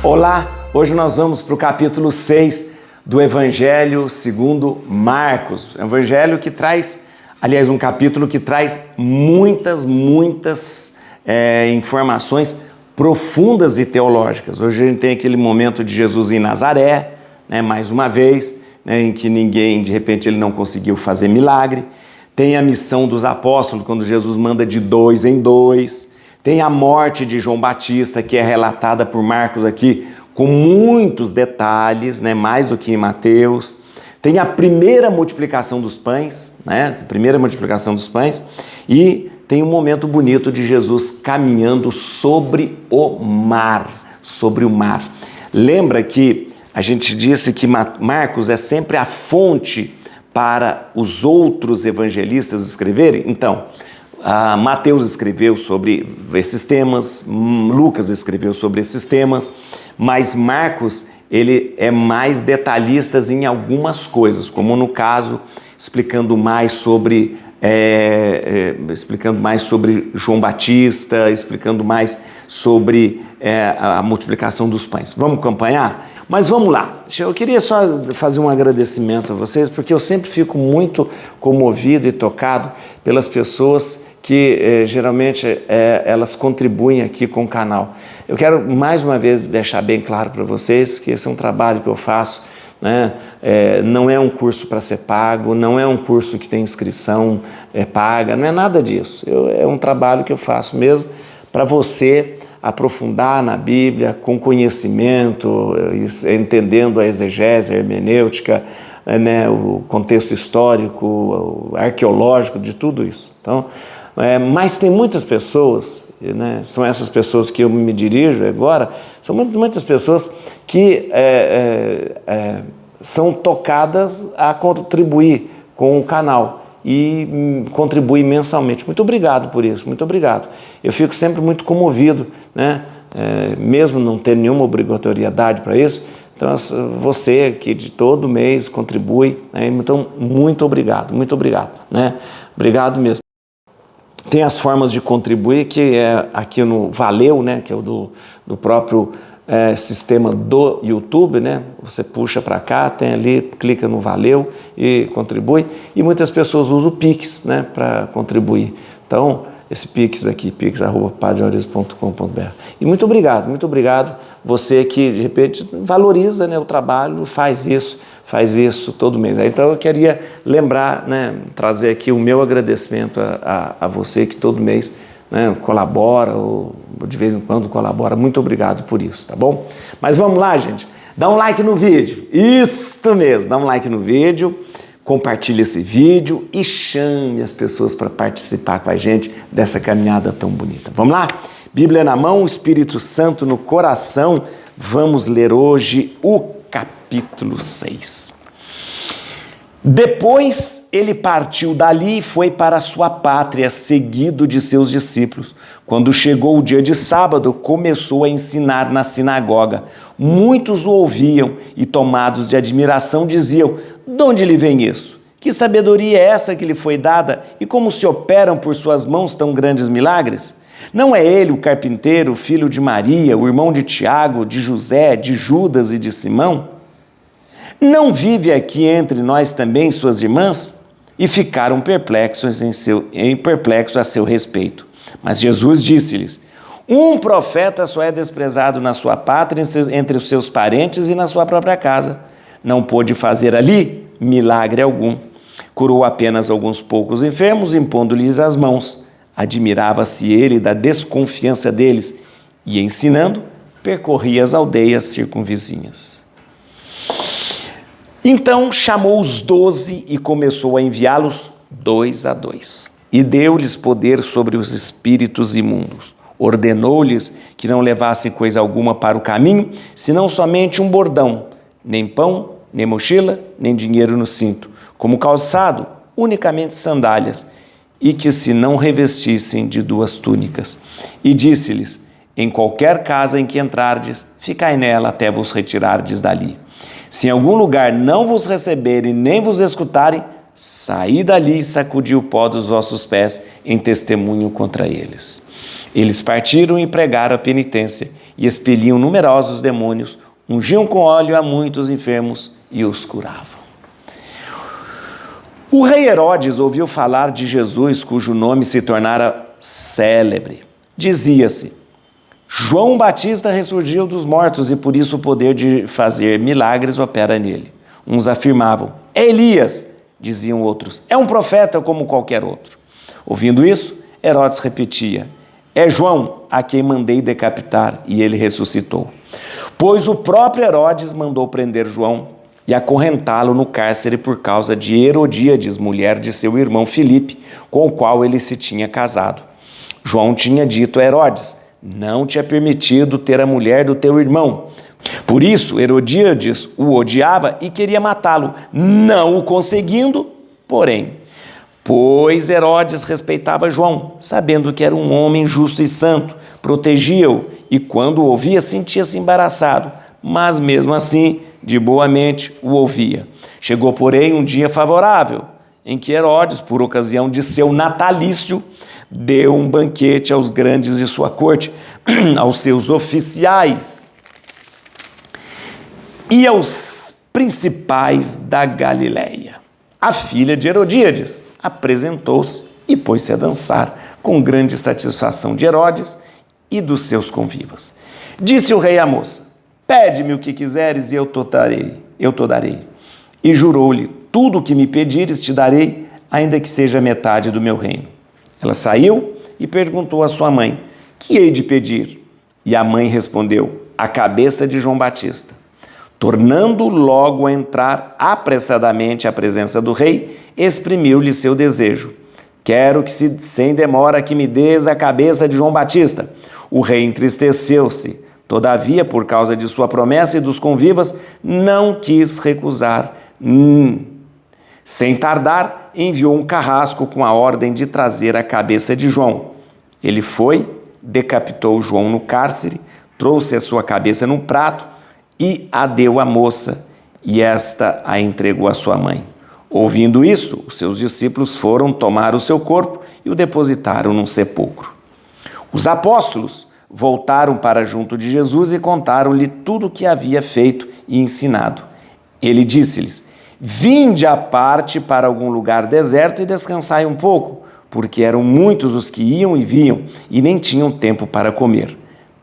Olá, hoje nós vamos para o capítulo 6 do Evangelho segundo Marcos. Evangelho que traz, um capítulo que traz muitas informações profundas e teológicas. Hoje a gente tem aquele momento de Jesus em Nazaré, mais uma vez, em que ninguém, de repente, ele não conseguiu fazer milagre. Tem a missão dos apóstolos, quando Jesus manda de 2 em 2. Tem a morte de João Batista, que é relatada por Marcos aqui com muitos detalhes, mais do que em Mateus. Tem a primeira multiplicação dos pães, e tem um momento bonito de Jesus caminhando sobre o mar, Lembra que a gente disse que Marcos é sempre a fonte para os outros evangelistas escreverem? Então, Mateus escreveu sobre esses temas, Lucas escreveu sobre esses temas, mas Marcos, ele é mais detalhista em algumas coisas, como no caso, explicando mais sobre João Batista, explicando mais sobre a multiplicação dos pães. Vamos acompanhar? Mas vamos lá, eu queria só fazer um agradecimento a vocês, porque eu sempre fico muito comovido e tocado pelas pessoas que geralmente elas contribuem aqui com o canal. Eu quero mais uma vez deixar bem claro para vocês que esse é um trabalho que eu faço, não é um curso para ser pago, não é um curso que tem inscrição paga, não é nada disso. É um trabalho que eu faço mesmo para você aprofundar na Bíblia com conhecimento, entendendo a exegese, a hermenêutica, o contexto histórico, arqueológico de tudo isso. Então, mas tem muitas pessoas, são essas pessoas que eu me dirijo agora, são muitas pessoas que são tocadas a contribuir com o canal e contribuir mensalmente. Muito obrigado por isso, muito obrigado. Eu fico sempre muito comovido, mesmo não tendo nenhuma obrigatoriedade para isso. Então, você que de todo mês contribui, então muito obrigado, obrigado mesmo. Tem as formas de contribuir, que é aqui no Valeu, que é o do próprio sistema do YouTube, Você puxa para cá, tem ali, clica no Valeu e contribui. E muitas pessoas usam o Pix, para contribuir. Então, esse Pix aqui, pix@padreaurizo.com.br. E muito obrigado você que de repente valoriza o trabalho, faz isso todo mês. Então eu queria lembrar, trazer aqui o meu agradecimento a você que todo mês colabora, ou de vez em quando colabora. Muito obrigado por isso, tá bom? Mas vamos lá, gente. Dá um like no vídeo. Isso mesmo, dá um like no vídeo. Compartilhe esse vídeo e chame as pessoas para participar com a gente dessa caminhada tão bonita. Vamos lá? Bíblia na mão, Espírito Santo no coração. Vamos ler hoje o capítulo 6. Depois ele partiu dali e foi para a sua pátria, seguido de seus discípulos. Quando chegou o dia de sábado, começou a ensinar na sinagoga. Muitos o ouviam e, tomados de admiração, diziam: de onde lhe vem isso? Que sabedoria é essa que lhe foi dada? E como se operam por suas mãos tão grandes milagres? Não é ele o carpinteiro, filho de Maria, o irmão de Tiago, de José, de Judas e de Simão? Não vive aqui entre nós também suas irmãs? E ficaram perplexos a seu respeito. Mas Jesus disse-lhes: um profeta só é desprezado na sua pátria, entre os seus parentes e na sua própria casa. Não pôde fazer ali milagre algum. Curou apenas alguns poucos enfermos, impondo-lhes as mãos. Admirava-se ele da desconfiança deles e, ensinando, percorria as aldeias circunvizinhas. Então chamou os 12 e começou a enviá-los 2 a 2. E deu-lhes poder sobre os espíritos imundos. Ordenou-lhes que não levassem coisa alguma para o caminho, senão somente um bordão, nem pão, nem mochila, nem dinheiro no cinto, como calçado, unicamente sandálias, e que se não revestissem de 2 túnicas. E disse-lhes: em qualquer casa em que entrardes, ficai nela até vos retirardes dali. Se em algum lugar não vos receberem nem vos escutarem, saí dali e sacudi o pó dos vossos pés em testemunho contra eles. Eles partiram e pregaram a penitência e expeliam numerosos demônios, ungiam com óleo a muitos enfermos e os curavam. O rei Herodes ouviu falar de Jesus, cujo nome se tornara célebre. Dizia-se: João Batista ressurgiu dos mortos e por isso o poder de fazer milagres opera nele. Uns afirmavam: é Elias. Diziam outros: é um profeta como qualquer outro. Ouvindo isso, Herodes repetia: é João a quem mandei decapitar, e ele ressuscitou. Pois o próprio Herodes mandou prender João e acorrentá-lo no cárcere por causa de Herodíades, mulher de seu irmão Filipe, com o qual ele se tinha casado. João tinha dito a Herodes: não te é permitido ter a mulher do teu irmão. Por isso, Herodíades o odiava e queria matá-lo, não o conseguindo, porém. Pois Herodes respeitava João, sabendo que era um homem justo e santo, protegia-o e, quando o ouvia, sentia-se embaraçado, mas mesmo assim, de boa mente, o ouvia. Chegou, porém, um dia favorável, em que Herodes, por ocasião de seu natalício, deu um banquete aos grandes de sua corte, aos seus oficiais e aos principais da Galileia. A filha de Herodíades apresentou-se e pôs-se a dançar, com grande satisfação de Herodes e dos seus convivas. Disse o rei à moça: pede-me o que quiseres e eu te darei. E jurou-lhe: tudo o que me pedires te darei, ainda que seja metade do meu reino. Ela saiu e perguntou à sua mãe: que hei de pedir? E a mãe respondeu: a cabeça de João Batista. Tornando logo a entrar apressadamente à presença do rei, exprimiu-lhe seu desejo: quero que sem demora que me des a cabeça de João Batista. O rei entristeceu-se, todavia, por causa de sua promessa e dos convivas, não quis recusar. Sem tardar, enviou um carrasco com a ordem de trazer a cabeça de João. Ele foi, decapitou João no cárcere, trouxe a sua cabeça num prato e a deu à moça, e esta a entregou à sua mãe. Ouvindo isso, os seus discípulos foram tomar o seu corpo e o depositaram num sepulcro. Os apóstolos voltaram para junto de Jesus e contaram-lhe tudo o que havia feito e ensinado. Ele disse-lhes: vinde à parte para algum lugar deserto e descansai um pouco, porque eram muitos os que iam e vinham e nem tinham tempo para comer.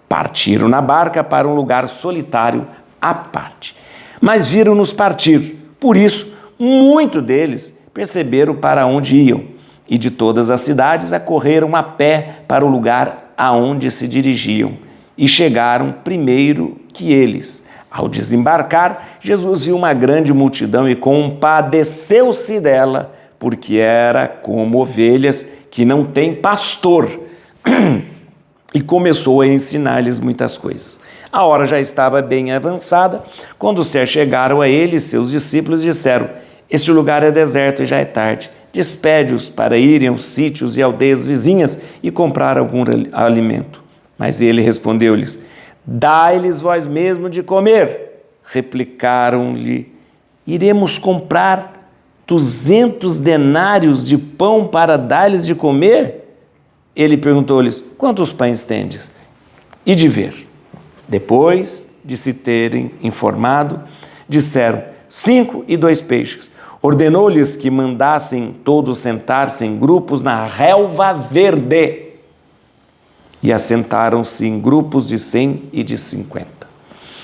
Partiram na barca para um lugar solitário à parte. Mas viram-nos partir, por isso, muitos deles perceberam para onde iam, e de todas as cidades acorreram a pé para o lugar aonde se dirigiam, e chegaram primeiro que eles. Ao desembarcar, Jesus viu uma grande multidão e compadeceu-se dela, porque era como ovelhas que não têm pastor, e começou a ensinar-lhes muitas coisas. A hora já estava bem avançada, quando se achegaram a ele, seus discípulos disseram: este lugar é deserto e já é tarde. Despede-os para irem aos sítios e aldeias vizinhas e comprar algum alimento. Mas ele respondeu-lhes: dai-lhes vós mesmo de comer. Replicaram-lhe: iremos comprar 200 denários de pão para dar-lhes de comer? Ele perguntou-lhes: quantos pães tendes? E de ver. Depois de se terem informado, disseram: 5 e 2 peixes. Ordenou-lhes que mandassem todos sentar-se em grupos na relva verde. E assentaram-se em grupos de 100 e de 50.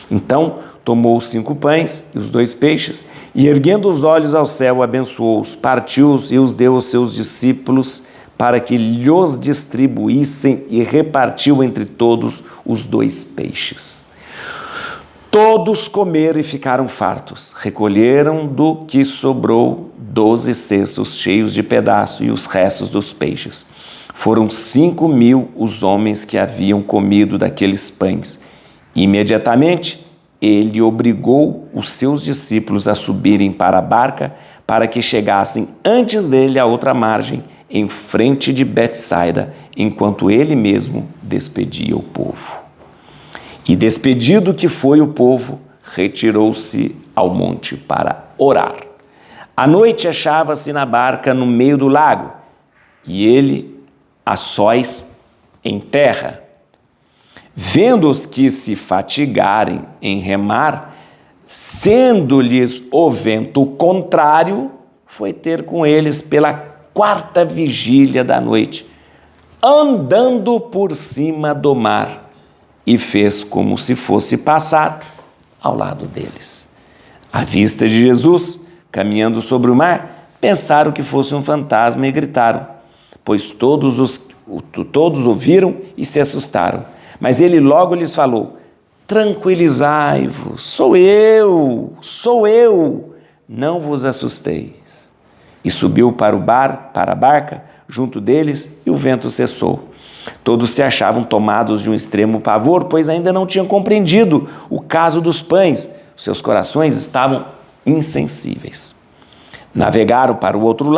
Então tomou os 5 pães e os 2 peixes, e erguendo os olhos ao céu, abençoou-os, partiu-os e os deu aos seus discípulos para que lhos distribuíssem, e repartiu entre todos os 2 peixes. Todos comeram e ficaram fartos. Recolheram do que sobrou 12 cestos cheios de pedaços e os restos dos peixes. Foram 5.000 os homens que haviam comido daqueles pães. Imediatamente, ele obrigou os seus discípulos a subirem para a barca para que chegassem antes dele à outra margem, em frente de Betsaida, enquanto ele mesmo despedia o povo. E despedido que foi o povo, retirou-se ao monte para orar. À noite achava-se na barca no meio do lago, e ele a sós em terra. Vendo os que se fatigarem em remar, sendo-lhes o vento contrário, foi ter com eles pela quarta vigília da noite, andando por cima do mar, e fez como se fosse passar ao lado deles. À vista de Jesus, caminhando sobre o mar, pensaram que fosse um fantasma e gritaram, pois todos ouviram e se assustaram. Mas ele logo lhes falou, tranquilizai-vos, sou eu, não vos assusteis. E subiu para a barca, junto deles, e o vento cessou. Todos se achavam tomados de um extremo pavor, pois ainda não tinham compreendido o caso dos pães. Seus corações estavam insensíveis. Navegaram para o outro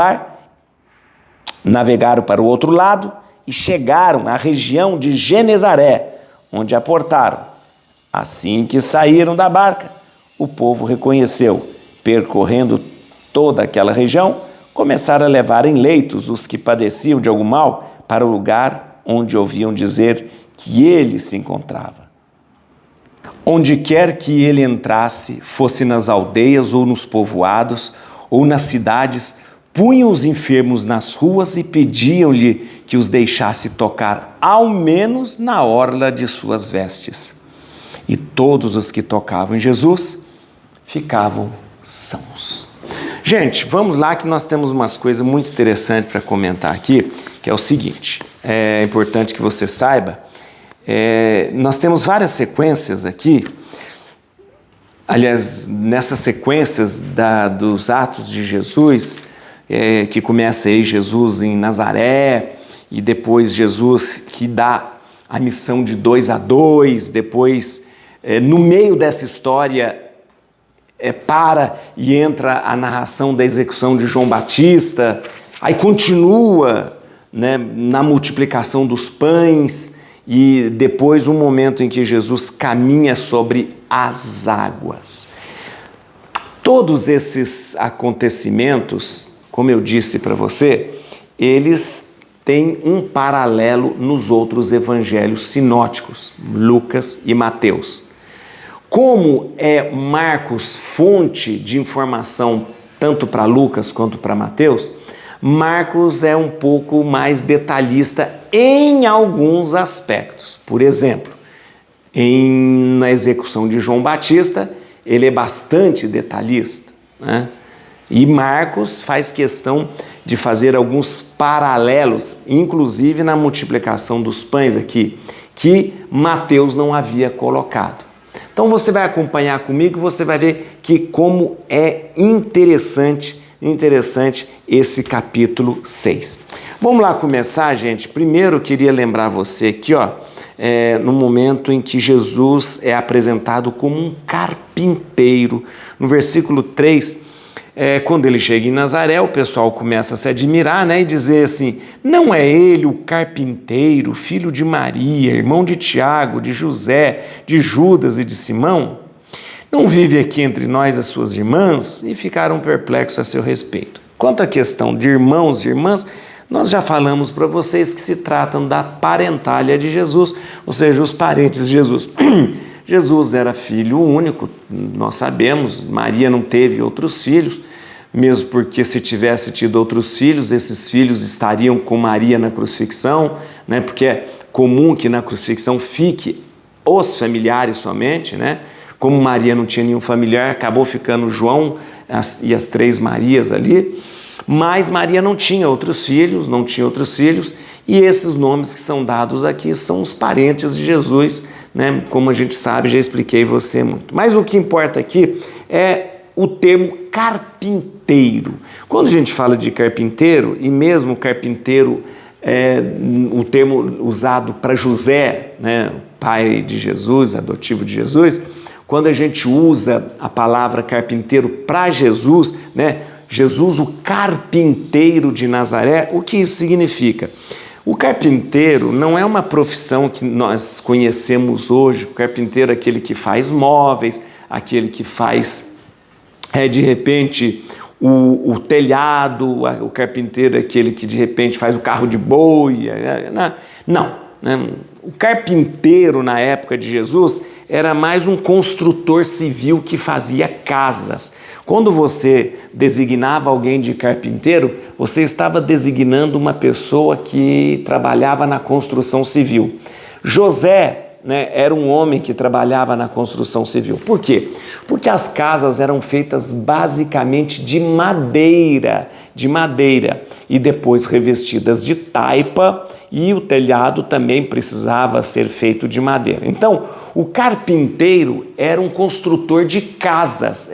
lado e chegaram à região de Genezaré, onde aportaram. Assim que saíram da barca, o povo reconheceu. Percorrendo toda aquela região, começaram a levar em leitos os que padeciam de algum mal para o lugar onde ouviam dizer que ele se encontrava. Onde quer que ele entrasse, fosse nas aldeias ou nos povoados ou nas cidades, punham os enfermos nas ruas e pediam-lhe que os deixasse tocar ao menos na orla de suas vestes. E todos os que tocavam em Jesus ficavam sãos. Gente, vamos lá que nós temos umas coisas muito interessantes para comentar aqui, que é o seguinte, é importante que você saiba, nós temos várias sequências aqui, aliás, nessas sequências dos atos de Jesus, que começa aí Jesus em Nazaré, e depois Jesus que dá a missão de 2 a 2, depois, no meio dessa história, para e entra a narração da execução de João Batista, aí continua, né, na multiplicação dos pães e depois um momento em que Jesus caminha sobre as águas. Todos esses acontecimentos, como eu disse para você, eles têm um paralelo nos outros evangelhos sinóticos, Lucas e Mateus. Como é Marcos fonte de informação tanto para Lucas quanto para Mateus, Marcos é um pouco mais detalhista em alguns aspectos. Por exemplo, na execução de João Batista, ele é bastante detalhista, né? E Marcos faz questão de fazer alguns paralelos, inclusive na multiplicação dos pães aqui, que Mateus não havia colocado. Então você vai acompanhar comigo, você vai ver que como é interessante esse capítulo 6. Vamos lá começar, gente. Primeiro eu queria lembrar você aqui, no momento em que Jesus é apresentado como um carpinteiro. No versículo 3, quando ele chega em Nazaré, o pessoal começa a se admirar, né, e dizer assim, não é ele o carpinteiro, filho de Maria, irmão de Tiago, de José, de Judas e de Simão? Não vive aqui entre nós as suas irmãs? E ficaram perplexos a seu respeito. Quanto à questão de irmãos e irmãs, nós já falamos para vocês que se tratam da parentalha de Jesus, ou seja, os parentes de Jesus. Jesus era filho único, nós sabemos, Maria não teve outros filhos, mesmo porque se tivesse tido outros filhos, esses filhos estariam com Maria na crucifixão, né? Porque é comum que na crucifixão fique os familiares somente, né? Como Maria não tinha nenhum familiar, acabou ficando João e as 3 Marias ali, mas Maria não tinha outros filhos, e esses nomes que são dados aqui são os parentes de Jesus, né? Como a gente sabe, já expliquei você muito. Mas o que importa aqui é o termo carpinteiro. Quando a gente fala de carpinteiro, e mesmo carpinteiro o termo usado para José, né, pai de Jesus, adotivo de Jesus, quando a gente usa a palavra carpinteiro para Jesus, né, Jesus, o carpinteiro de Nazaré, o que isso significa? O carpinteiro não é uma profissão que nós conhecemos hoje. O carpinteiro é aquele que faz móveis, aquele que faz, de repente, o telhado, o carpinteiro é aquele que, de repente, faz o carro de boi. Não, né? O carpinteiro, na época de Jesus, era mais um construtor civil que fazia casas. Quando você designava alguém de carpinteiro, você estava designando uma pessoa que trabalhava na construção civil. José, né, era um homem que trabalhava na construção civil. Por quê? Porque as casas eram feitas basicamente de madeira, e depois revestidas de taipa, e o telhado também precisava ser feito de madeira. Então, o carpinteiro era um construtor de casas,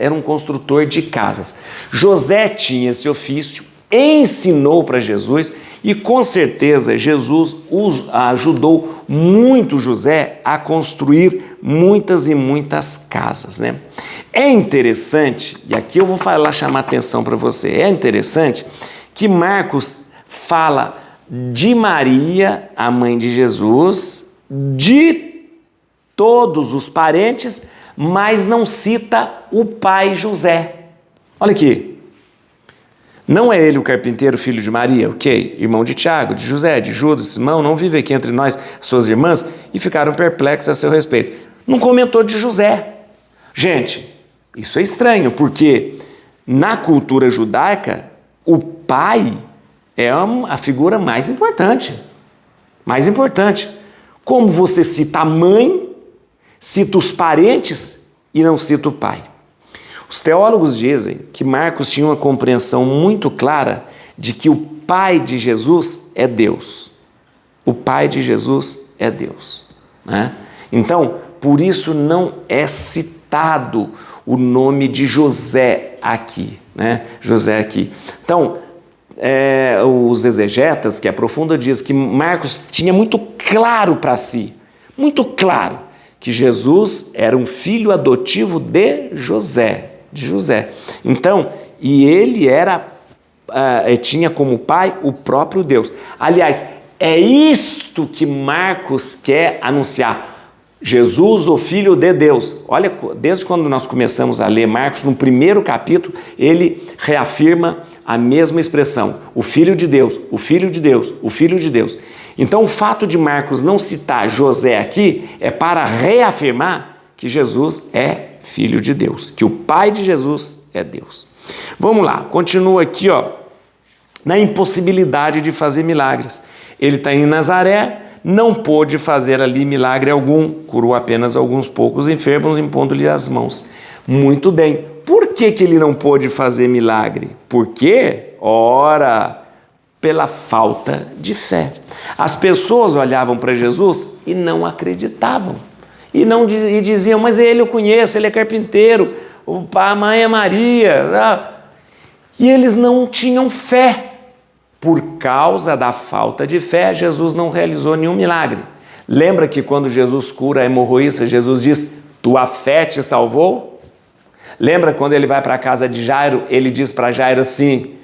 José tinha esse ofício, ensinou para Jesus e com certeza Jesus ajudou muito José a construir muitas e muitas casas, né? É interessante, e aqui eu vou chamar atenção para você, é interessante que Marcos fala de Maria, a mãe de Jesus, de todos os parentes, mas não cita o pai José. Olha aqui. Não é ele o carpinteiro, filho de Maria, ok? Irmão de Tiago, de José, de Judas, Simão, não vive aqui entre nós, suas irmãs, e ficaram perplexos a seu respeito. Não comentou de José. Gente, isso é estranho, porque na cultura judaica, o pai é a figura mais importante. Como você cita a mãe, cita os parentes e não cita o pai. Os teólogos dizem que Marcos tinha uma compreensão muito clara de que o pai de Jesus é Deus. O pai de Jesus é Deus, né? Então, por isso não é citado o nome de José aqui, né? José aqui. Então, os exegetas que aprofundam dizem que Marcos tinha muito claro para si, muito claro, que Jesus era um filho adotivo de José. Então, e ele tinha como pai o próprio Deus. Aliás, é isto que Marcos quer anunciar. Jesus, o Filho de Deus. Olha, desde quando nós começamos a ler Marcos, no primeiro capítulo, ele reafirma a mesma expressão. O Filho de Deus, o Filho de Deus, o Filho de Deus. Então, o fato de Marcos não citar José aqui é para reafirmar que Jesus é Filho de Deus, que o pai de Jesus é Deus. Vamos lá, continua aqui, na impossibilidade de fazer milagres. Ele está em Nazaré, não pôde fazer ali milagre algum, curou apenas alguns poucos enfermos, impondo-lhe as mãos. Muito bem, por que ele não pôde fazer milagre? Porque, ora, pela falta de fé. As pessoas olhavam para Jesus e não acreditavam. E diziam, mas ele eu conheço, ele é carpinteiro, a mãe é Maria. E eles não tinham fé. Por causa da falta de fé, Jesus não realizou nenhum milagre. Lembra que quando Jesus cura a hemorroísta, Jesus diz, tua fé te salvou? Lembra quando ele vai para a casa de Jairo, ele diz para Jairo assim,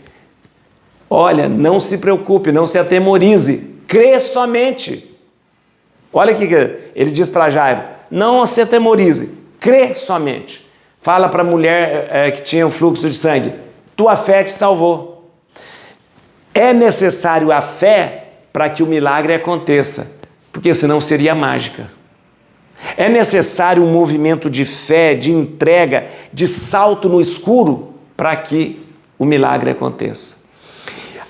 olha, não se preocupe, não se atemorize, crê somente. Olha o que ele diz para Jairo, não se atemorize, crê somente. Fala para a mulher que tinha um fluxo de sangue, tua fé te salvou. É necessário a fé para que o milagre aconteça, porque senão seria mágica. É necessário um movimento de fé, de entrega, de salto no escuro para que o milagre aconteça.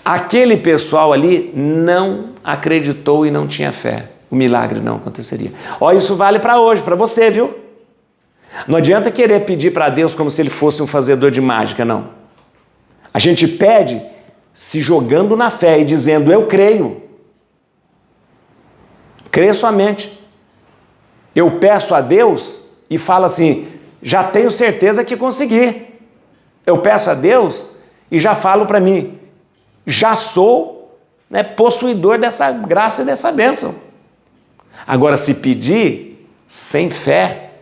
Aquele pessoal ali não acreditou e não tinha fé. O milagre não aconteceria. Isso vale para hoje, para você, viu? Não adianta querer pedir para Deus como se ele fosse um fazedor de mágica, não. A gente pede se jogando na fé e dizendo, eu creio. Crê somente. Eu peço a Deus e falo assim, já tenho certeza que consegui. Eu peço a Deus e já falo para mim, já sou, possuidor dessa graça e dessa bênção. Agora, se pedir sem fé,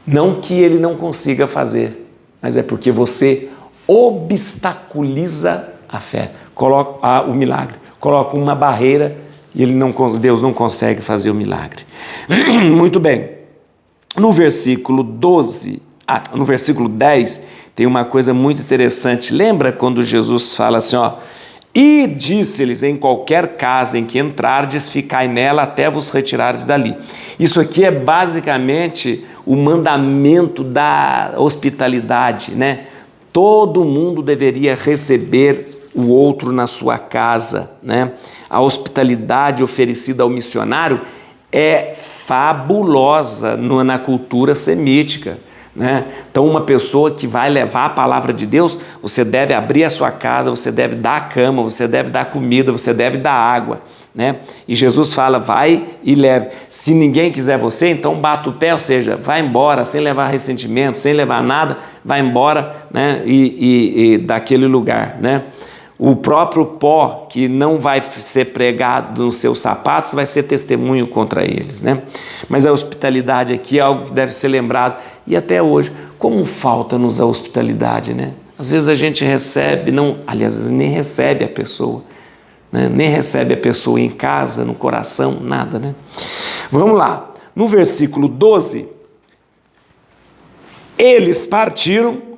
não que ele não consiga fazer, mas é porque você obstaculiza a fé, coloca o milagre, coloca uma barreira e Deus não consegue fazer o milagre. Muito bem. No versículo 10, tem uma coisa muito interessante. Lembra quando Jesus fala assim, E disse-lhes: em qualquer casa em que entrardes, ficai nela até vos retirares dali. Isso aqui é basicamente o mandamento da hospitalidade, né? Todo mundo deveria receber o outro na sua casa, né? A hospitalidade oferecida ao missionário é fabulosa na cultura semítica, né? Então, uma pessoa que vai levar a palavra de Deus, você deve abrir a sua casa, você deve dar a cama, você deve dar comida, você deve dar água, né? E Jesus fala: vai e leve. Se ninguém quiser você, então bata o pé, ou seja, vai embora, sem levar ressentimento, sem levar nada, vai embora, né? E daquele lugar, né? O próprio pó que não vai ser pregado nos seus sapatos vai ser testemunho contra eles, né? Mas a hospitalidade aqui é algo que deve ser lembrado, e até hoje, como falta-nos a hospitalidade, né? Às vezes a gente recebe, aliás, nem recebe a pessoa, né? Nem recebe a pessoa em casa, no coração, nada, né? Vamos lá, no versículo 12, eles partiram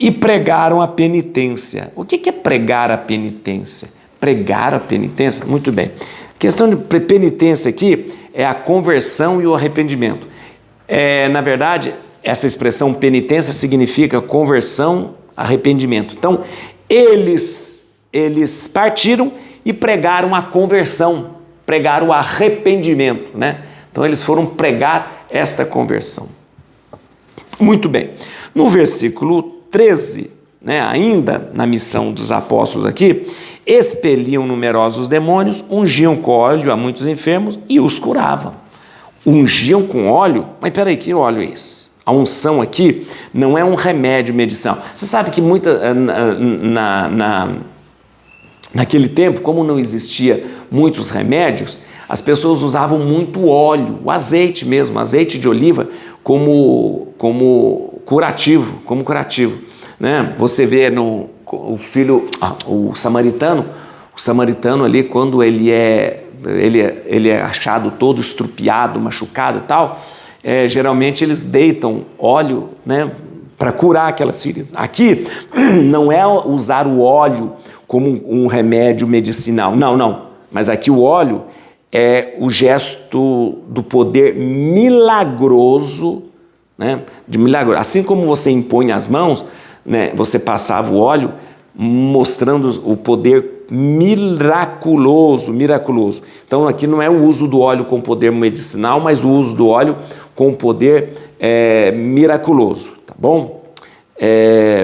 e pregaram a penitência. O que é pregar a penitência? Pregar a penitência? Muito bem. A questão de penitência aqui é a conversão e o arrependimento. Na verdade, essa expressão penitência significa conversão, arrependimento. Então, eles partiram e pregaram a conversão, pregaram o arrependimento, né? Então, eles foram pregar esta conversão. Muito bem. No versículo 13, né, ainda na missão dos apóstolos aqui, expeliam numerosos demônios, ungiam com óleo a muitos enfermos e os curavam. Ungiam com óleo? Mas peraí, que óleo é esse? A unção aqui não é um remédio medicinal. Você sabe que naquele tempo, como não existia muitos remédios, as pessoas usavam muito óleo, o azeite mesmo, azeite de oliva, como curativo, né? Você vê o samaritano ali, quando ele é achado todo estrupiado, machucado e tal, geralmente eles deitam óleo, né, para curar aquelas feridas. Aqui não é usar o óleo como um remédio medicinal, não, mas aqui o óleo é o gesto do poder milagroso, né, de milagre. Assim como você impõe as mãos, né, você passava o óleo mostrando o poder miraculoso. Então aqui não é o uso do óleo com poder medicinal, mas o uso do óleo com poder miraculoso, tá bom?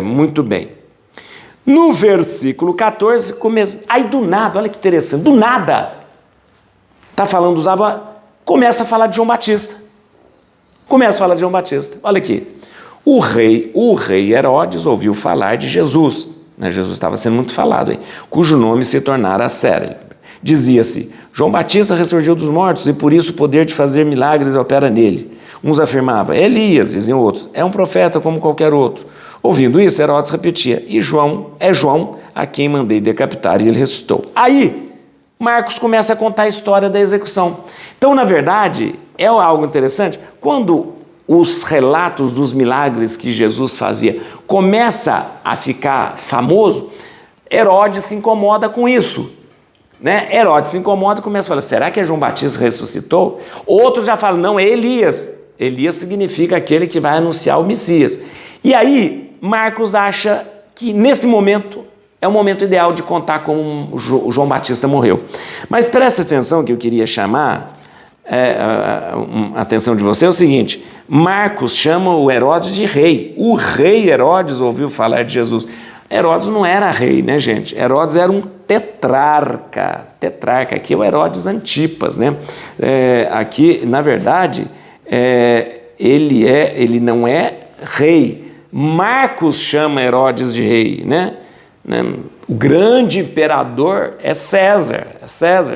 Muito bem. No versículo 14, aí do nada, olha que interessante, do nada, está falando dos abas, começa a falar de João Batista. Olha aqui. O rei Herodes ouviu falar de Jesus, né? Jesus estava sendo muito falado, hein? Cujo nome se tornara célebre. Dizia-se: João Batista ressurgiu dos mortos e por isso o poder de fazer milagres opera nele. Uns afirmavam: Elias, diziam outros, é um profeta como qualquer outro. Ouvindo isso, Herodes repetia: e João a quem mandei decapitar, e ele ressuscitou. Aí, Marcos começa a contar a história da execução. Então, na verdade, é algo interessante. Quando os relatos dos milagres que Jesus fazia começa a ficar famoso, Herodes se incomoda com isso, né? Herodes se incomoda e começa a falar: será que é João Batista ressuscitou? Outros já falam: não, é Elias. Elias significa aquele que vai anunciar o Messias. E aí, Marcos acha que nesse momento é o momento ideal de contar como o João Batista morreu. Mas presta atenção, que eu queria chamar a atenção de você, é o seguinte: Marcos chama o Herodes de rei. O rei Herodes ouviu falar de Jesus. Herodes não era rei, né, gente? Herodes era um tetrarca. Aqui é o Herodes Antipas, né? Aqui, na verdade, ele não é rei. Marcos chama Herodes de rei, né? O grande imperador é César,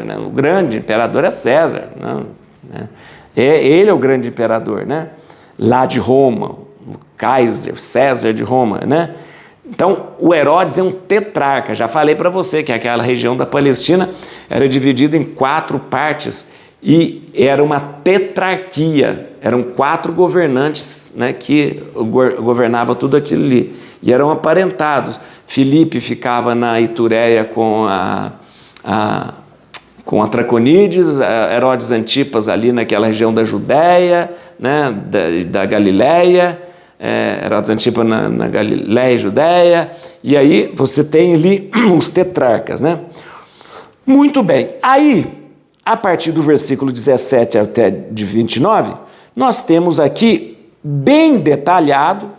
né? O grande imperador é César, né? Ele é o grande imperador, né? Lá de Roma, o Kaiser, César de Roma, né? Então, o Herodes é um tetrarca. Já falei para você que aquela região da Palestina era dividida em 4 partes e era uma tetrarquia. Eram 4 governantes, né, que governavam tudo aquilo ali. E eram aparentados, Filipe ficava na Itureia com a Traconides, Herodes Antipas ali naquela região da Judéia, né, da Galileia, Herodes Antipas na Galileia e Judéia, e aí você tem ali os tetrarcas, né? Muito bem, aí, a partir do versículo 17 até de 29, nós temos aqui bem detalhado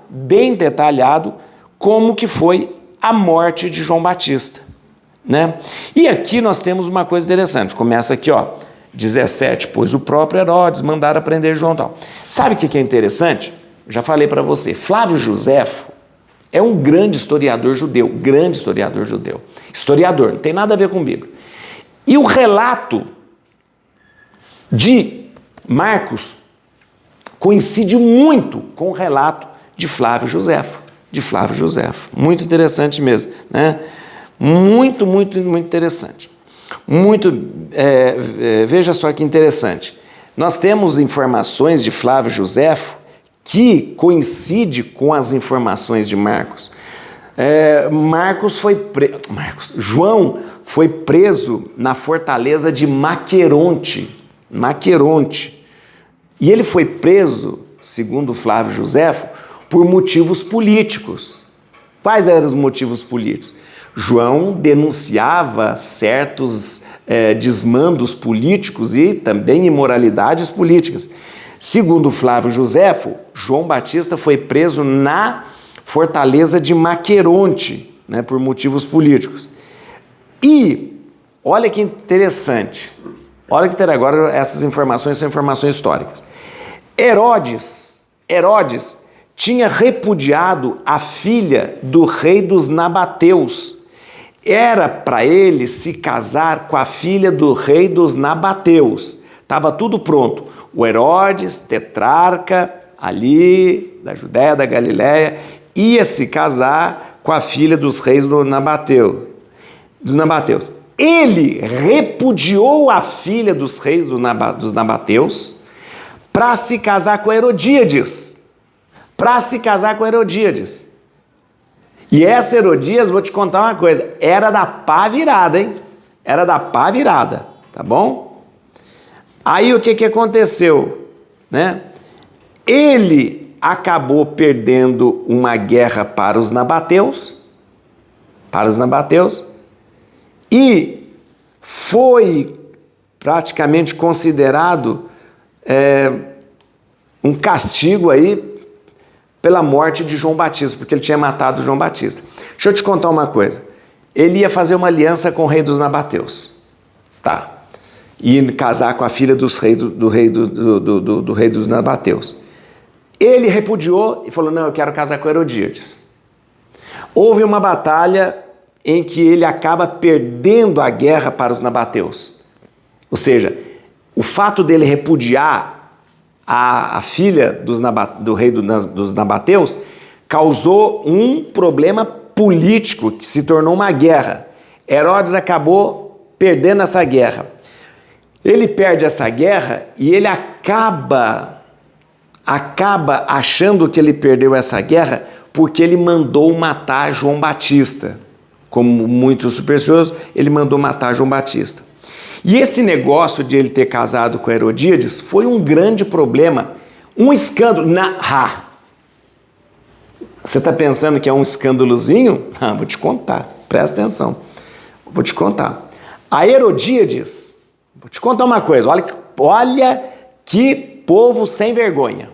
como que foi a morte de João Batista, né? E aqui nós temos uma coisa interessante, começa aqui, ó, 17, pois o próprio Herodes mandara prender João tal. Sabe o que é interessante? Já falei para você, Flávio Josefo é um grande historiador judeu, historiador, não tem nada a ver com Bíblia. E o relato de Marcos coincide muito com o relato de Flávio Josefo, muito interessante mesmo, né? Muito interessante. Veja só que interessante. Nós temos informações de Flávio Josefo que coincide com as informações de Marcos. João foi preso na fortaleza de Maqueronte. E ele foi preso, segundo Flávio Josefo, por motivos políticos. Quais eram os motivos políticos? João denunciava certos desmandos políticos e também imoralidades políticas. Segundo Flávio Josefo, João Batista foi preso na fortaleza de Maqueronte, né, por motivos políticos. E olha que interessante, agora essas informações são informações históricas. Herodes tinha repudiado a filha do rei dos nabateus. Era para ele se casar com a filha do rei dos nabateus. Estava tudo pronto. O Herodes, tetrarca, ali da Judéia, da Galileia, ia se casar com a filha dos reis dos nabateus. Ele repudiou a filha dos reis dos nabateus para se casar com Herodíades. E essa Herodias, vou te contar uma coisa, era da pá virada, hein? Tá bom? Aí o que aconteceu, né? Ele acabou perdendo uma guerra para os nabateus, e foi praticamente considerado um castigo aí pela morte de João Batista, porque ele tinha matado João Batista. Deixa eu te contar uma coisa. Ele ia fazer uma aliança com o rei dos nabateus. Tá. Ia casar com a filha dos reis, do rei dos nabateus. Ele repudiou e falou, não, eu quero casar com Herodíades. Houve uma batalha em que ele acaba perdendo a guerra para os nabateus. Ou seja, o fato dele repudiar a filha do rei dos nabateus causou um problema político que se tornou uma guerra. Herodes acabou perdendo essa guerra. Ele perde essa guerra e ele acaba achando que ele perdeu essa guerra porque ele mandou matar João Batista. Como muito supersticioso, ele mandou matar João Batista. E esse negócio de ele ter casado com Herodíades foi um grande problema, um escândalo. Você está pensando que é um escândalozinho? Vou te contar, presta atenção. Vou te contar. A Herodíades, vou te contar uma coisa, olha que povo sem vergonha.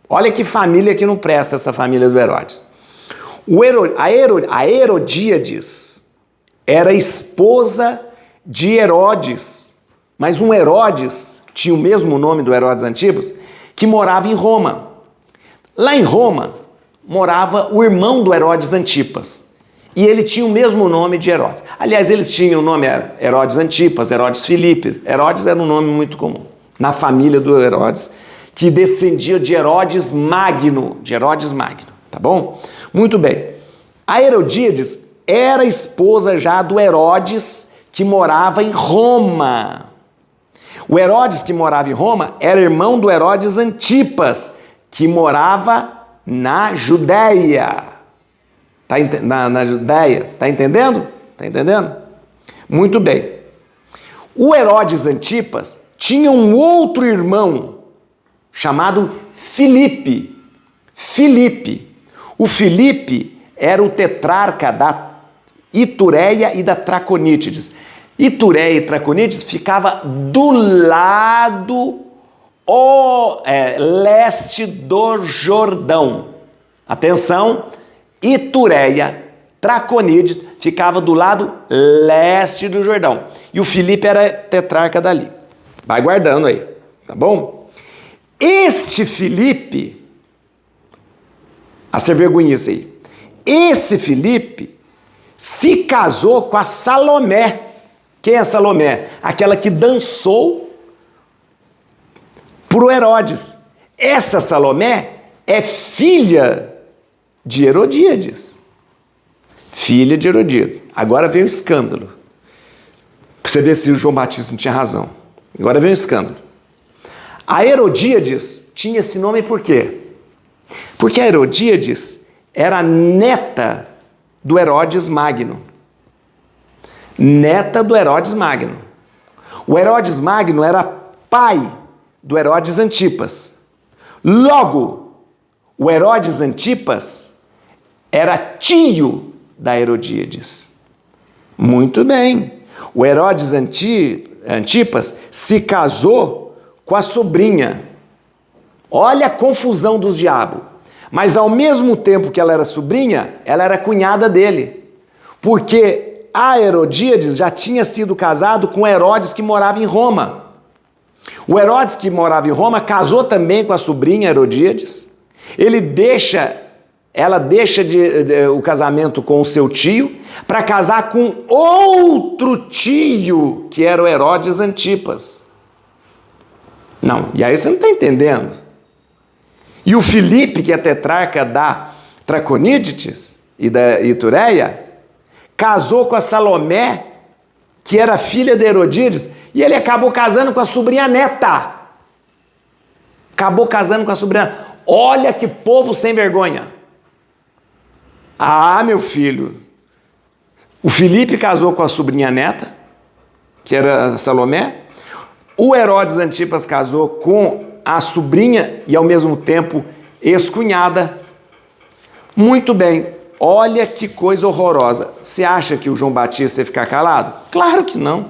Olha que família que não presta, essa família do Herodes. A Herodíades era esposa de Herodes, mas um Herodes, que tinha o mesmo nome do Herodes Antipas, que morava em Roma. Lá em Roma, morava o irmão do Herodes Antipas, e ele tinha o mesmo nome de Herodes. Aliás, eles tinham o nome Herodes Antipas, Herodes Filipe. Herodes era um nome muito comum, na família do Herodes, que descendia de Herodes Magno, tá bom? Muito bem. A Herodíades era esposa já do Herodes, que morava em Roma. O Herodes que morava em Roma era irmão do Herodes Antipas, que morava na Judéia. na Judéia. Está entendendo? Está entendendo? Muito bem. O Herodes Antipas tinha um outro irmão chamado Filipe. O Filipe era o tetrarca da Itureia e da Traconítides. Itureia e Traconítides ficava do lado leste do Jordão. Atenção, Itureia, Traconítides ficava do lado leste do Jordão. E o Filipe era tetrarca dali. Vai guardando aí, tá bom? Este Filipe, a ser vergonhice aí, esse Filipe se casou com a Salomé. Quem é Salomé? Aquela que dançou pro Herodes. Essa Salomé é filha de Herodíades. Filha de Herodíades. Agora vem o escândalo. Pra você ver se o João Batista não tinha razão. Agora vem o escândalo. A Herodíades tinha esse nome por quê? Porque a Herodíades era neta do Herodes Magno. Neta do Herodes Magno. O Herodes Magno era pai do Herodes Antipas. Logo, o Herodes Antipas era tio da Herodíades. Muito bem. O Herodes Antipas se casou com a sobrinha. Olha a confusão dos diabos. Mas ao mesmo tempo que ela era sobrinha, ela era cunhada dele. Porque a Herodíades já tinha sido casado com Herodes que morava em Roma. O Herodes que morava em Roma casou também com a sobrinha Herodíades. Ela deixa o casamento com o seu tio para casar com outro tio, que era o Herodes Antipas. Não, e aí você não está entendendo. E o Filipe, que é tetrarca da Traconítides e da Itureia, casou com a Salomé, que era filha de Herodíades, e ele acabou casando com a sobrinha neta. Acabou casando com a sobrinha. Olha que povo sem vergonha. Ah, meu filho. O Filipe casou com a sobrinha neta, que era a Salomé. O Herodes Antipas casou com a sobrinha e, ao mesmo tempo, ex-cunhada. Muito bem. Olha que coisa horrorosa. Você acha que o João Batista ia ficar calado? Claro que não.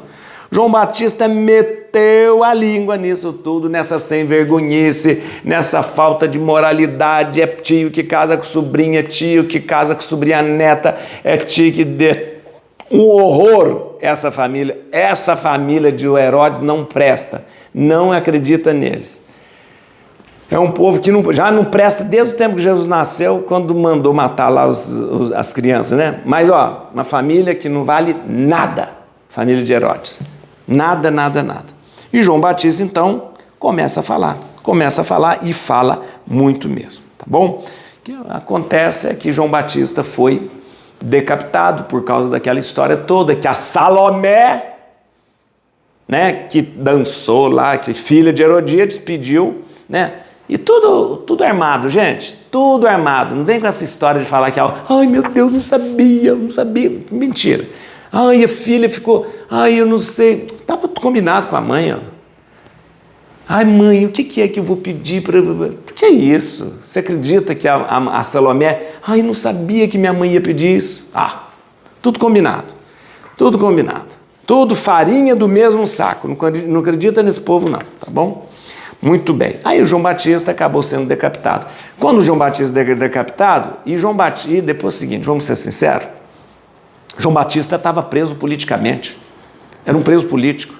João Batista meteu a língua nisso tudo, nessa sem-vergonhice, nessa falta de moralidade. É tio que casa com sobrinha, tio que casa com sobrinha neta, é tio que dê um horror. Essa família de Herodes não presta, não acredita neles. É um povo que já não presta desde o tempo que Jesus nasceu, quando mandou matar lá as crianças, né? Mas, uma família que não vale nada, família de Herodes. Nada, nada, nada. E João Batista, então, começa a falar e fala muito mesmo, tá bom? O que acontece é que João Batista foi decapitado por causa daquela história toda, que a Salomé, né, que dançou lá, que filha de Herodíades, pediu, né? E tudo armado, gente, tudo armado. Não vem com essa história de falar que, ai meu Deus, não sabia. Mentira. Ai, a filha ficou, eu não sei. Estava combinado com a mãe, Ai, mãe, o que é que eu vou pedir para... O que é isso? Você acredita que a Salomé... não sabia que minha mãe ia pedir isso. Tudo combinado. Tudo combinado. Tudo farinha do mesmo saco. Não acredita nesse povo, não, tá bom? Muito bem. Aí o João Batista acabou sendo decapitado. Quando o João Batista é decapitado, e depois é o seguinte, vamos ser sinceros, João Batista estava preso politicamente. Era um preso político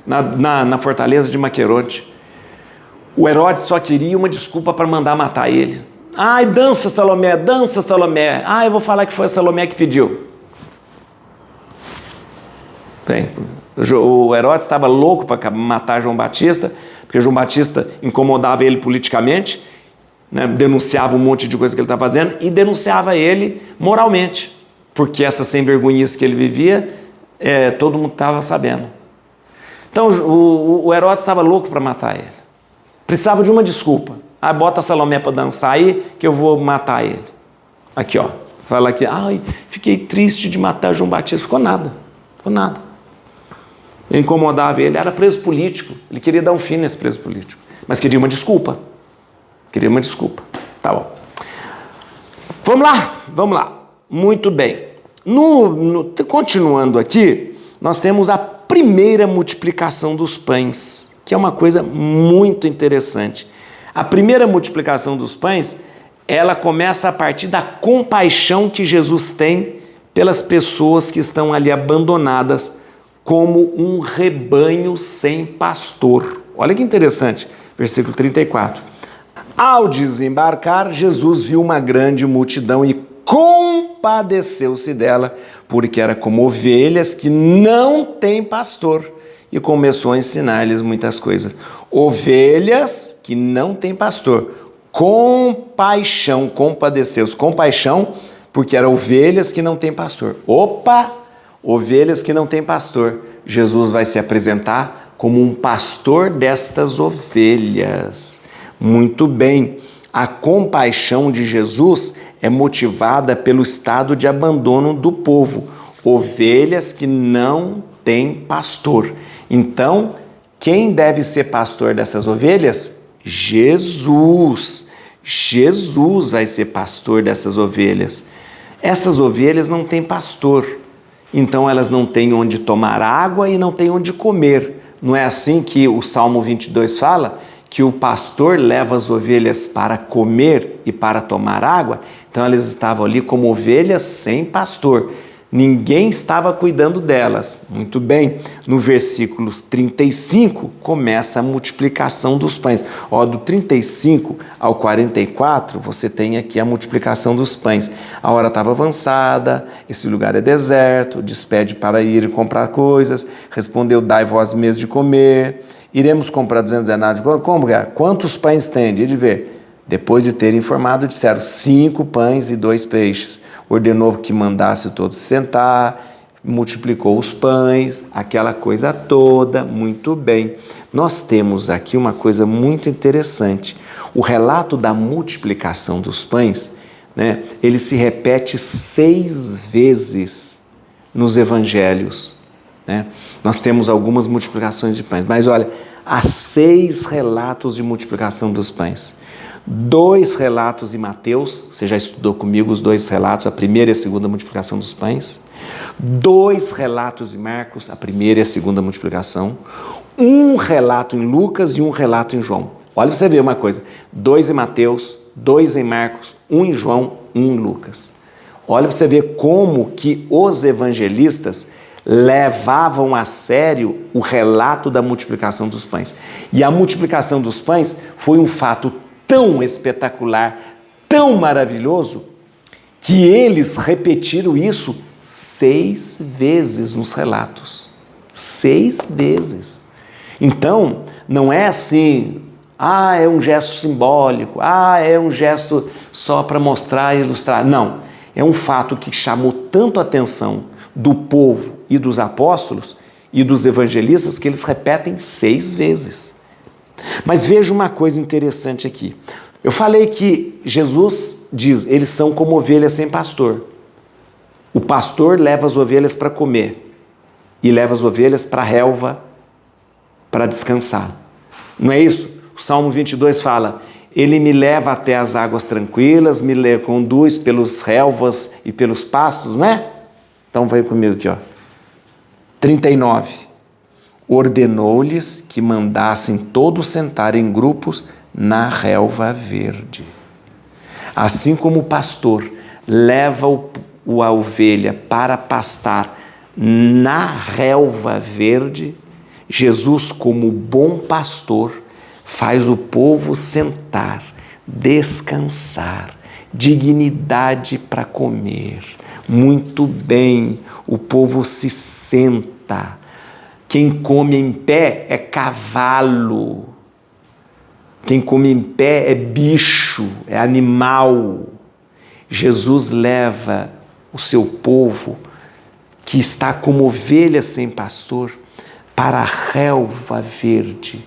na fortaleza de Maqueronte. O Herodes só queria uma desculpa para mandar matar ele. Dança Salomé, dança Salomé. Eu vou falar que foi a Salomé que pediu. Bem, o Herodes estava louco para matar João Batista, porque João Batista incomodava ele politicamente, né, denunciava um monte de coisa que ele estava fazendo e denunciava ele moralmente, porque essa sem-vergonhice que ele vivia, todo mundo estava sabendo. Então o Herodes estava louco para matar ele. Precisava de uma desculpa. Bota a Salomé para dançar aí que eu vou matar ele. Aqui, Fala que, ai, fiquei triste de matar João Batista. Ficou nada. Eu incomodava ele, era preso político. Ele queria dar um fim nesse preso político. Mas queria uma desculpa. Tá bom. Vamos lá. Muito bem. Continuando aqui, nós temos a primeira multiplicação dos pães, que é uma coisa muito interessante. A primeira multiplicação dos pães, ela começa a partir da compaixão que Jesus tem pelas pessoas que estão ali abandonadas como um rebanho sem pastor. Olha que interessante, versículo 34. Ao desembarcar, Jesus viu uma grande multidão e compadeceu-se dela, porque era como ovelhas que não têm pastor, e começou a ensinar-lhes muitas coisas. Ovelhas que não têm pastor. Compaixão, compadeceu-se. Compaixão, porque eram ovelhas que não têm pastor. Ovelhas que não têm pastor. Jesus vai se apresentar como um pastor destas ovelhas. Muito bem. A compaixão de Jesus é motivada pelo estado de abandono do povo. Ovelhas que não têm pastor. Então, quem deve ser pastor dessas ovelhas? Jesus. Jesus vai ser pastor dessas ovelhas. Essas ovelhas não têm pastor. Então, elas não têm onde tomar água e não têm onde comer. Não é assim que o Salmo 22 fala? Que o pastor leva as ovelhas para comer e para tomar água? Então, elas estavam ali como ovelhas sem pastor. Ninguém estava cuidando delas. Muito bem, no versículo 35 começa a multiplicação dos pães. Do 35 ao 44, você tem aqui a multiplicação dos pães. A hora estava avançada, esse lugar é deserto, despede para ir comprar coisas, respondeu, dai vós mesmos de comer, iremos comprar 200 denários. Como? Quantos pães tem? De ver. Depois de ter informado, disseram 5 pães e 2 peixes. Ordenou que mandasse todos sentar, multiplicou os pães, aquela coisa toda, muito bem. Nós temos aqui uma coisa muito interessante. O relato da multiplicação dos pães, né, ele se repete 6 vezes nos evangelhos. Né? Nós temos algumas multiplicações de pães, mas olha, há 6 relatos de multiplicação dos pães. 2 relatos em Mateus, você já estudou comigo os 2 relatos, a primeira e a segunda multiplicação dos pães. 2 relatos em Marcos, a primeira e a segunda multiplicação. 1 relato em Lucas e 1 relato em João. Olha para você ver uma coisa, 2 em Mateus, 2 em Marcos, 1 em João, 1 em Lucas. Olha para você ver como que os evangelistas levavam a sério o relato da multiplicação dos pães. E a multiplicação dos pães foi um fato tão espetacular, tão maravilhoso, que eles repetiram isso 6 vezes nos relatos. 6 vezes. Então, não é assim, é um gesto simbólico, é um gesto só para mostrar e ilustrar. Não, é um fato que chamou tanto a atenção do povo e dos apóstolos e dos evangelistas que eles repetem 6 vezes. Mas veja uma coisa interessante aqui. Eu falei que Jesus diz, eles são como ovelhas sem pastor. O pastor leva as ovelhas para comer e leva as ovelhas para a relva para descansar. Não é isso? O Salmo 22 fala, ele me leva até as águas tranquilas, me conduz pelos relvas e pelos pastos, não é? Então vai comigo aqui, 39. Ordenou-lhes que mandassem todos sentar em grupos na relva verde. Assim como o pastor leva a ovelha para pastar na relva verde, Jesus, como bom pastor, faz o povo sentar, descansar, dignidade para comer. Muito bem, o povo se senta. Quem come em pé é cavalo. Quem come em pé é bicho, é animal. Jesus leva o seu povo, que está como ovelha sem pastor, para a relva verde,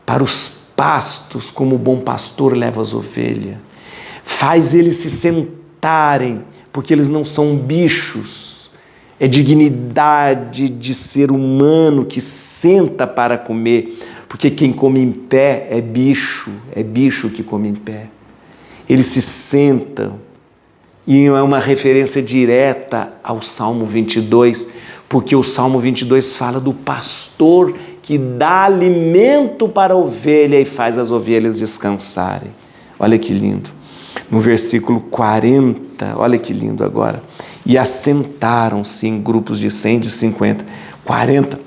para os pastos, como o bom pastor leva as ovelhas. Faz eles se sentarem porque eles não são bichos. É dignidade de ser humano que senta para comer, porque quem come em pé é bicho que come em pé. Eles se sentam, e é uma referência direta ao Salmo 22, porque o Salmo 22 fala do pastor que dá alimento para a ovelha e faz as ovelhas descansarem. Olha que lindo. No versículo 40, olha que lindo agora. E assentaram-se em grupos de 100, de 50, 40.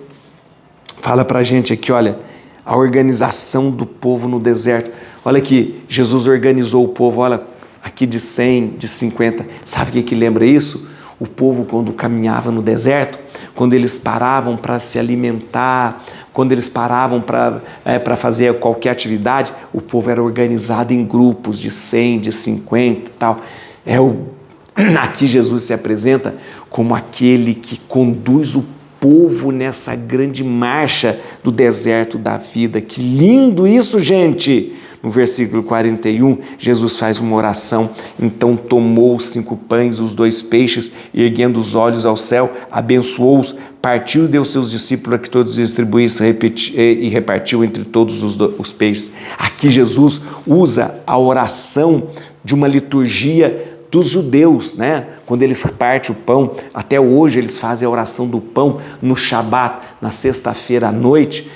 Fala para a gente aqui, olha, a organização do povo no deserto. Olha que Jesus organizou o povo, olha, aqui de 100, de 50. Sabe o que lembra isso? O povo, quando caminhava no deserto, quando eles paravam para se alimentar, quando eles paravam para fazer qualquer atividade, o povo era organizado em grupos de 100, de 50 e tal. Aqui Jesus se apresenta como aquele que conduz o povo nessa grande marcha do deserto da vida. Que lindo isso, gente! No versículo 41, Jesus faz uma oração. Então tomou os 5 pães e os 2 peixes, e erguendo os olhos ao céu, abençoou-os, partiu e deu aos seus discípulos a que todos distribuíssem e repartiu entre todos os peixes. Aqui Jesus usa a oração de uma liturgia dos judeus, né? Quando eles repartem o pão, até hoje eles fazem a oração do pão no Shabat, na sexta-feira à noite.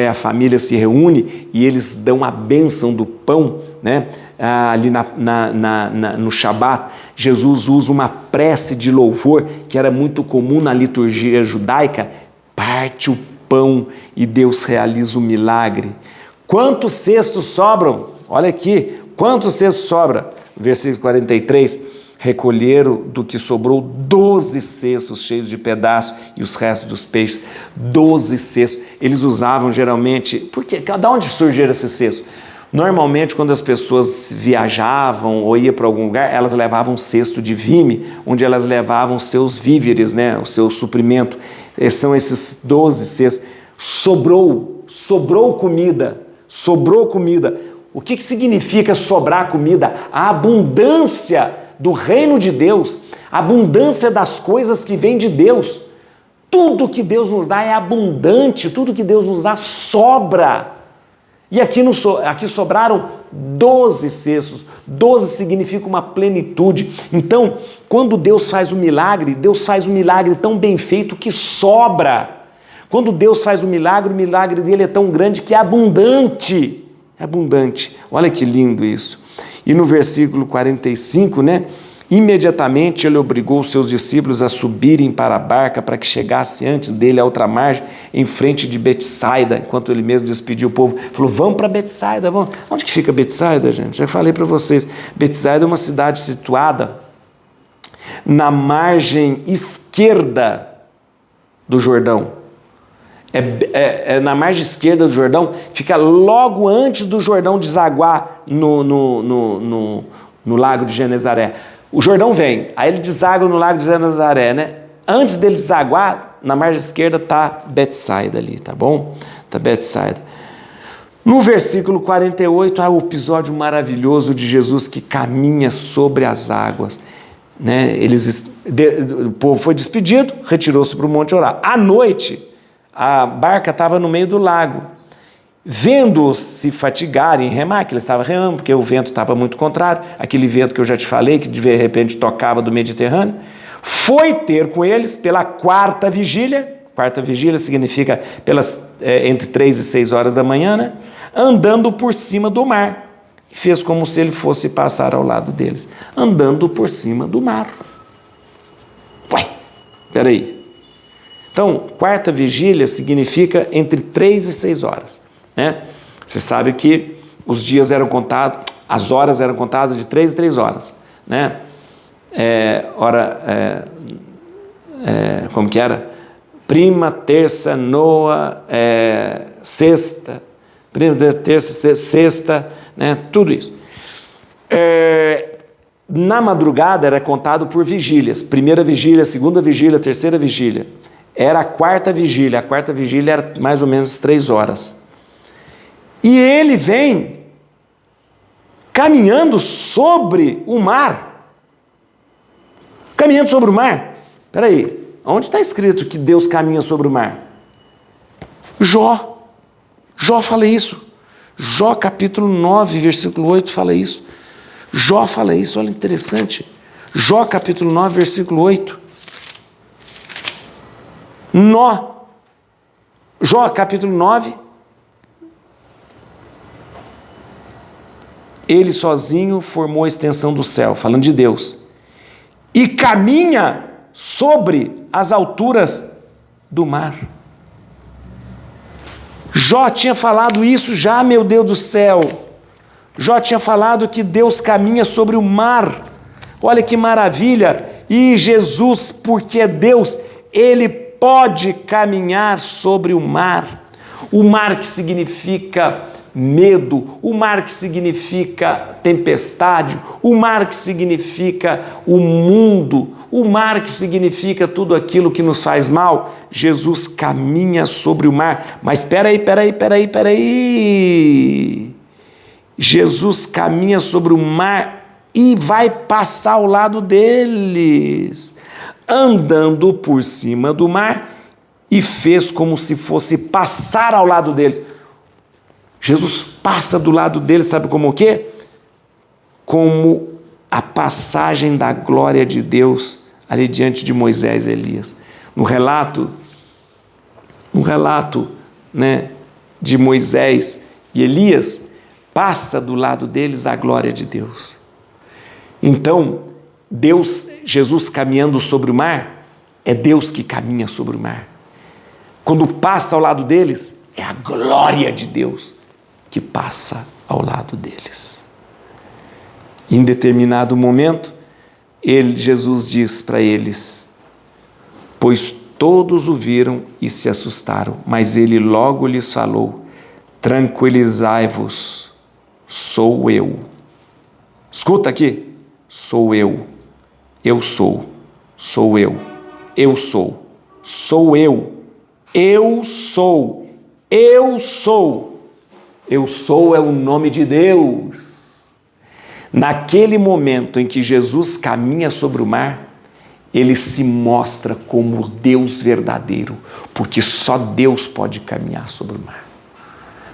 A família se reúne e eles dão a bênção do pão, né? Ali no Shabat. Jesus usa uma prece de louvor que era muito comum na liturgia judaica, parte o pão e Deus realiza o milagre. Quantos cestos sobram? Olha aqui, quantos cestos sobram? Versículo 43, recolheram do que sobrou 12 cestos cheios de pedaços e os restos dos peixes, 12 cestos. Eles usavam geralmente, porque de onde surgiram esses cestos? Normalmente quando as pessoas viajavam ou iam para algum lugar, elas levavam um cesto de vime, onde elas levavam seus víveres, né, o seu suprimento. São esses 12 cestos. Sobrou comida. O que significa sobrar comida? A abundância do reino de Deus, a abundância das coisas que vêm de Deus. Tudo que Deus nos dá é abundante, tudo que Deus nos dá sobra. E aqui sobraram 12 cestos. 12 significa uma plenitude. Então, quando Deus faz um milagre tão bem feito que sobra. Quando Deus faz o milagre dele é tão grande que é abundante. É abundante. Olha que lindo isso. E no versículo 45, né? Imediatamente ele obrigou os seus discípulos a subirem para a barca para que chegasse antes dele à outra margem, em frente de Betsaida, enquanto ele mesmo despediu o povo. Falou, vamos para Betsaida, vamos. Onde que fica Betsaida, gente? Já falei para vocês. Betsaida é uma cidade situada na margem esquerda do Jordão. Na margem esquerda do Jordão, fica logo antes do Jordão desaguar no lago de Genezaré. O Jordão vem, aí ele deságua no lago de Genezaré, né? Antes dele desaguar, na margem esquerda está Betsaida ali, tá bom? Está Betsaida. No versículo 48, há o episódio maravilhoso de Jesus que caminha sobre as águas, né? O povo foi despedido, retirou-se para o monte orar. À noite, a barca estava no meio do lago. Vendo-os se fatigarem, remar, que eles estavam remando, porque o vento estava muito contrário, aquele vento que eu já te falei, que de repente tocava do Mediterrâneo, foi ter com eles pela 4ª vigília, 4ª vigília significa entre 3 e 6 horas da manhã, né? Andando por cima do mar, e fez como se ele fosse passar ao lado deles, andando por cima do mar. Ué, peraí. Então, 4ª vigília significa entre 3 e 6 horas. Né? Você sabe que os dias eram contados, as horas eram contadas de 3 em 3 horas. Né? Como que era? Prima, terça, noa, sexta. Prima, terça, sexta, né? Tudo isso. Na madrugada era contado por vigílias. 1ª vigília, 2ª vigília, 3ª vigília. Era a 4ª vigília. A 4ª vigília era mais ou menos 3 horas. E ele vem caminhando sobre o mar. Caminhando sobre o mar? Espera aí, onde está escrito que Deus caminha sobre o mar? Jó fala isso. Jó capítulo 9, versículo 8 fala isso. Jó fala isso, olha interessante. Jó capítulo 9, versículo 8. Jó capítulo 9. Ele sozinho formou a extensão do céu, falando de Deus. E caminha sobre as alturas do mar. Jó tinha falado isso já, meu Deus do céu. Jó tinha falado que Deus caminha sobre o mar. Olha que maravilha. E Jesus, porque é Deus, Ele pode caminhar sobre o mar. O mar que significa medo, o mar que significa tempestade, o mar que significa o mundo, o mar que significa tudo aquilo que nos faz mal. Jesus caminha sobre o mar. Mas peraí. Jesus caminha sobre o mar e vai passar ao lado deles, andando por cima do mar, e fez como se fosse passar ao lado deles. Jesus passa do lado deles, sabe como o quê? Como a passagem da glória de Deus ali diante de Moisés e Elias. No relato, né, de Moisés e Elias, passa do lado deles a glória de Deus. Então, Jesus caminhando sobre o mar, é Deus que caminha sobre o mar. Quando passa ao lado deles, é a glória de Deus que passa ao lado deles. Em determinado momento, Jesus diz para eles, pois todos o viram e se assustaram, mas ele logo lhes falou, tranquilizai-vos, sou eu. Escuta aqui, sou eu sou eu, eu sou é o nome de Deus. Naquele momento em que Jesus caminha sobre o mar, ele se mostra como Deus verdadeiro, porque só Deus pode caminhar sobre o mar.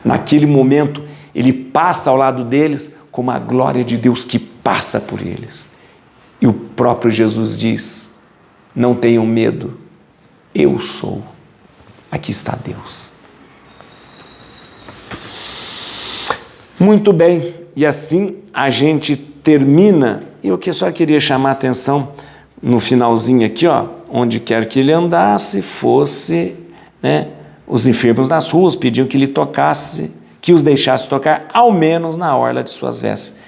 Naquele momento, ele passa ao lado deles como a glória de Deus que passa por eles. E o próprio Jesus diz, não tenham medo, eu sou. Aqui está Deus. Muito bem, e assim a gente termina. Eu que só queria chamar a atenção no finalzinho aqui, ó, onde quer que ele andasse, fosse, né, os enfermos nas ruas pediam que ele tocasse, que os deixasse tocar, ao menos na orla de suas vestes.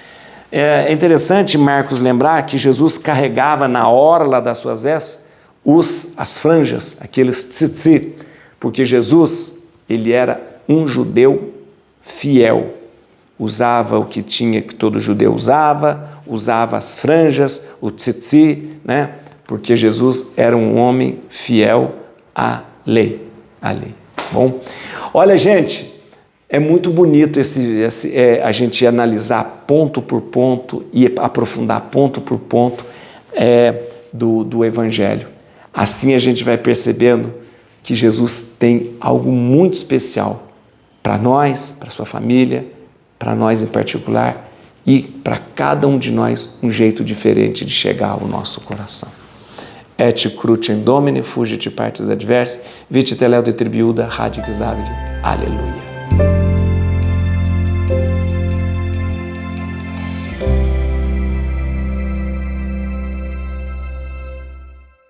É interessante, Marcos, lembrar que Jesus carregava na orla das suas vestes as franjas, aqueles tzitzi, porque Jesus, ele era um judeu fiel. Usava o que tinha que todo judeu usava as franjas, o tzitzi, né? Porque Jesus era um homem fiel à lei. Bom, olha, gente, é muito bonito a gente analisar ponto por ponto e aprofundar ponto por ponto do Evangelho. Assim a gente vai percebendo que Jesus tem algo muito especial para nós, para sua família, para nós em particular, e para cada um de nós um jeito diferente de chegar ao nosso coração. Et crucem Domine, fugit partes adversae, vite teleo de tribiuda, radix Davide. Aleluia.